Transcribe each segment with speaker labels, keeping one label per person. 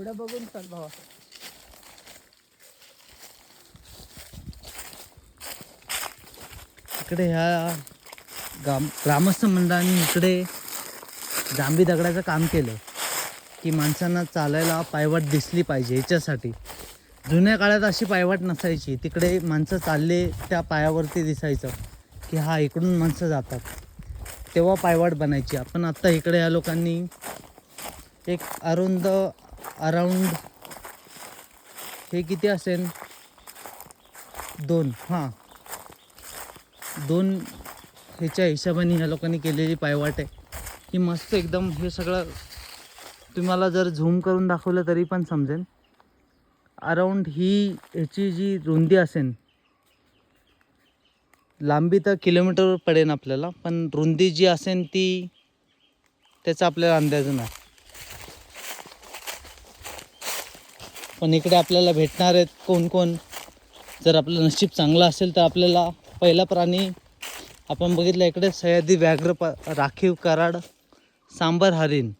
Speaker 1: पुढे बघून चल भावा. इकडे ह्या ग्रामस्थ मंडळाने इकडे जांभी दगडाचं काम केलं की माणसांना चालायला पायवाट दिसली पाहिजे. याच्यासाठी जुन्या काळात अशी पायवाट नसायची. तिकडे माणसं चालले त्या पायावरती दिसायचं की हा इकडून माणसं जातात, तेव्हा पायवाट बनायची. आपण आत्ता इकडे या लोकांनी एक अराउंड हे किती असेल 2 ह्याच्या हिशोबाने ह्या लोकांनी केलेली पायवाट आहे ही मस्त एकदम. हे सगळं तुम्हाला जर झूम करून दाखवलं तरी पण समजेल. अराउंड ह्याची जी रुंदी असेल, लांबी तर किलोमीटर पडेल आपल्याला, पण रुंदी जी असेल ती त्याचा आपल्याला अंदाज नाही. पण इकडे आपल्याला भेटणार आहेत कोण. जर आपलं नशीब चांगलं असेल तर आपल्याला पहिला प्राणी आपण बघितलं इकडे सह्याद्री व्याघ्र, राखीव कराड, सांबर हरिण.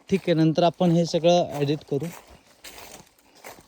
Speaker 1: ठीक आहे, नंतर आपण हे सगळं एडिट करू.